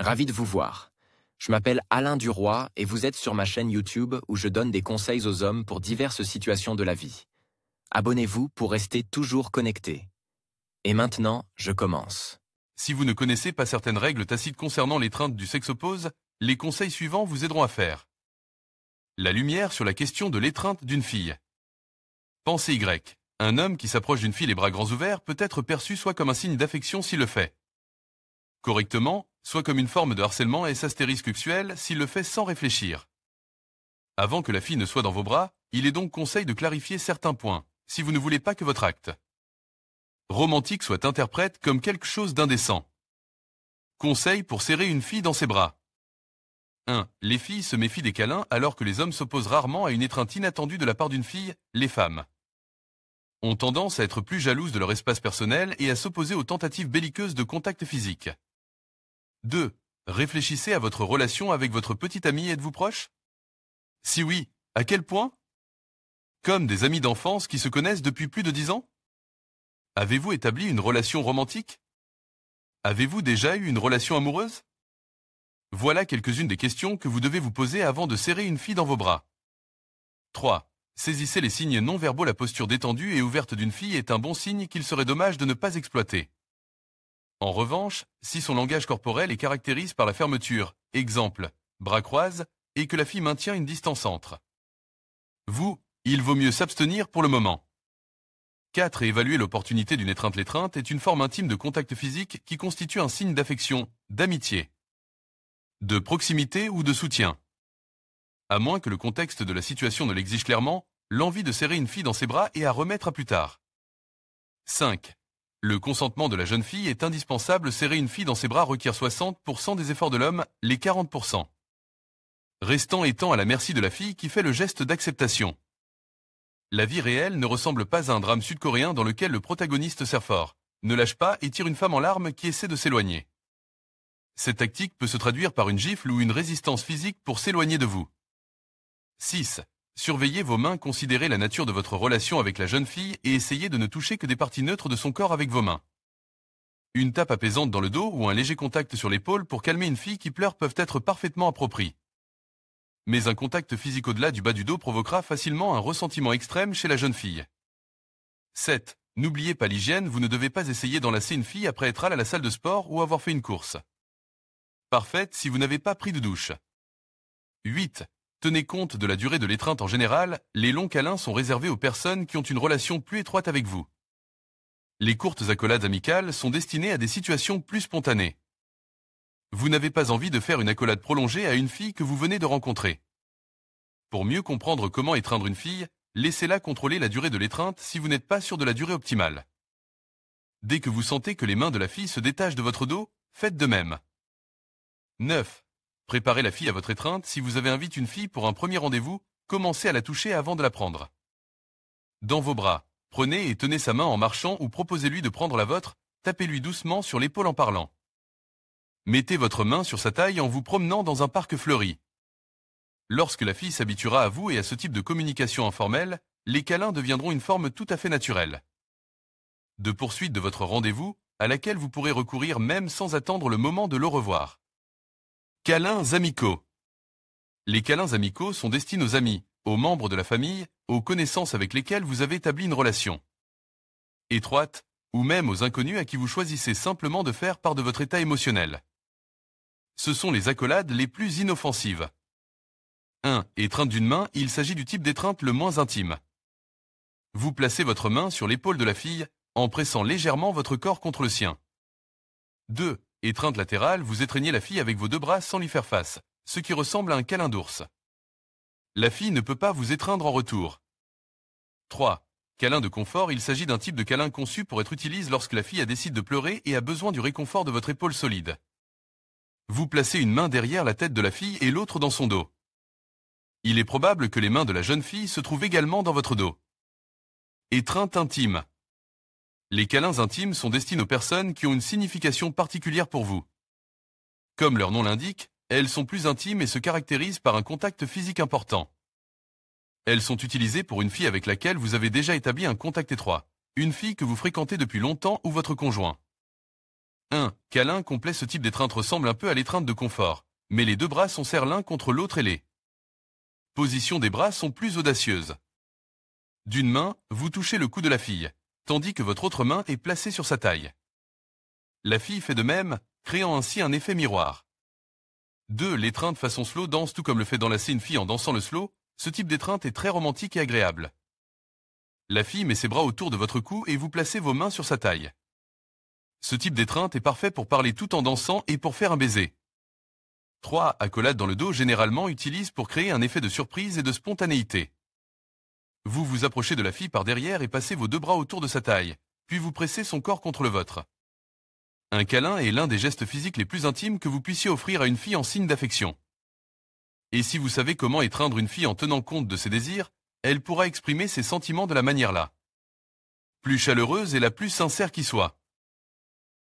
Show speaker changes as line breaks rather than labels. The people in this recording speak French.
Ravi de vous voir. Je m'appelle Alain Duroy et vous êtes sur ma chaîne YouTube où je donne des conseils aux hommes pour diverses situations de la vie. Abonnez-vous pour rester toujours connecté. Et maintenant, je commence.
Si vous ne connaissez pas certaines règles tacites concernant l'étreinte du sexe opposé, les conseils suivants vous aideront à faire. La lumière sur la question de l'étreinte d'une fille. Pensée Y. Un homme qui s'approche d'une fille les bras grands ouverts peut être perçu soit comme un signe d'affection s'il le fait correctement, soit comme une forme de harcèlement et sexuel s'il le fait sans réfléchir. Avant que la fille ne soit dans vos bras, il est donc conseil de clarifier certains points, si vous ne voulez pas que votre acte romantique soit interprété comme quelque chose d'indécent. Conseil pour serrer une fille dans ses bras. 1. Les filles se méfient des câlins alors que les hommes s'opposent rarement à une étreinte inattendue de la part d'une fille. Les femmes ont tendance à être plus jalouses de leur espace personnel et à s'opposer aux tentatives belliqueuses de contact physique. 2. Réfléchissez à votre relation avec votre petite amie, êtes-vous proche? Si oui, à quel point? Comme des amis d'enfance qui se connaissent depuis plus de 10 ans? Avez-vous établi une relation romantique? Avez-vous déjà eu une relation amoureuse? Voilà quelques-unes des questions que vous devez vous poser avant de serrer une fille dans vos bras. 3. Saisissez les signes non-verbaux. La posture détendue et ouverte d'une fille est un bon signe qu'il serait dommage de ne pas exploiter. En revanche, si son langage corporel est caractérisé par la fermeture, exemple, bras croisés, et que la fille maintient une distance entre vous, il vaut mieux s'abstenir pour le moment. 4. Évaluer l'opportunité d'une étreinte. L'étreinte est une forme intime de contact physique qui constitue un signe d'affection, d'amitié, de proximité ou de soutien. À moins que le contexte de la situation ne l'exige clairement, l'envie de serrer une fille dans ses bras est à remettre à plus tard. 5. Le consentement de la jeune fille est indispensable. Serrer une fille dans ses bras requiert 60% des efforts de l'homme, les 40% restant étant à la merci de la fille qui fait le geste d'acceptation. La vie réelle ne ressemble pas à un drame sud-coréen dans lequel le protagoniste serre fort, ne lâche pas et tire une femme en larmes qui essaie de s'éloigner. Cette tactique peut se traduire par une gifle ou une résistance physique pour s'éloigner de vous. 6. Surveillez vos mains. Considérez la nature de votre relation avec la jeune fille et essayez de ne toucher que des parties neutres de son corps avec vos mains. Une tape apaisante dans le dos ou un léger contact sur l'épaule pour calmer une fille qui pleure peuvent être parfaitement appropriés. Mais un contact physique au-delà du bas du dos provoquera facilement un ressentiment extrême chez la jeune fille. 7. N'oubliez pas l'hygiène. Vous ne devez pas essayer d'enlacer une fille après être allé à la salle de sport ou avoir fait une course parfaite si vous n'avez pas pris de douche. 8. Tenez compte de la durée de l'étreinte. En général, les longs câlins sont réservés aux personnes qui ont une relation plus étroite avec vous. Les courtes accolades amicales sont destinées à des situations plus spontanées. Vous n'avez pas envie de faire une accolade prolongée à une fille que vous venez de rencontrer. Pour mieux comprendre comment étreindre une fille, laissez-la contrôler la durée de l'étreinte si vous n'êtes pas sûr de la durée optimale. Dès que vous sentez que les mains de la fille se détachent de votre dos, faites de même. 9. Préparez la fille à votre étreinte. Si vous avez invité une fille pour un premier rendez-vous, commencez à la toucher avant de la prendre dans vos bras. Prenez et tenez sa main en marchant ou proposez-lui de prendre la vôtre, tapez-lui doucement sur l'épaule en parlant. Mettez votre main sur sa taille en vous promenant dans un parc fleuri. Lorsque la fille s'habituera à vous et à ce type de communication informelle, les câlins deviendront une forme tout à fait naturelle de poursuite de votre rendez-vous, à laquelle vous pourrez recourir même sans attendre le moment de l'au revoir. Câlins amicaux. Les câlins amicaux sont destinés aux amis, aux membres de la famille, aux connaissances avec lesquelles vous avez établi une relation étroite, ou même aux inconnus à qui vous choisissez simplement de faire part de votre état émotionnel. Ce sont les accolades les plus inoffensives. 1. Étreinte d'une main. Il s'agit du type d'étreinte le moins intime. Vous placez votre main sur l'épaule de la fille, en pressant légèrement votre corps contre le sien. 2. Étreinte latérale. Vous étreignez la fille avec vos deux bras sans lui faire face, ce qui ressemble à un câlin d'ours. La fille ne peut pas vous étreindre en retour. 3. Câlin de confort. Il s'agit d'un type de câlin conçu pour être utilisé lorsque la fille décide de pleurer et a besoin du réconfort de votre épaule solide. Vous placez une main derrière la tête de la fille et l'autre dans son dos. Il est probable que les mains de la jeune fille se trouvent également dans votre dos. Étreinte intime. Les câlins intimes sont destinés aux personnes qui ont une signification particulière pour vous. Comme leur nom l'indique, elles sont plus intimes et se caractérisent par un contact physique important. Elles sont utilisées pour une fille avec laquelle vous avez déjà établi un contact étroit, une fille que vous fréquentez depuis longtemps ou votre conjoint. 1. Câlin complet. Ce type d'étreinte ressemble un peu à l'étreinte de confort, mais les deux bras sont serrés l'un contre l'autre et les positions des bras sont plus audacieuses. D'une main, vous touchez le cou de la fille, tandis que votre autre main est placée sur sa taille. La fille fait de même, créant ainsi un effet miroir. 2. L'étreinte façon slow dance. Tout comme le fait d'enlacer une fille en dansant le slow, ce type d'étreinte est très romantique et agréable. La fille met ses bras autour de votre cou et vous placez vos mains sur sa taille. Ce type d'étreinte est parfait pour parler tout en dansant et pour faire un baiser. 3. Accolade dans le dos. Généralement utilise pour créer un effet de surprise et de spontanéité. Vous vous approchez de la fille par derrière et passez vos deux bras autour de sa taille, puis vous pressez son corps contre le vôtre. Un câlin est l'un des gestes physiques les plus intimes que vous puissiez offrir à une fille en signe d'affection. Et si vous savez comment étreindre une fille en tenant compte de ses désirs, elle pourra exprimer ses sentiments de la manière la plus chaleureuse et la plus sincère qui soit.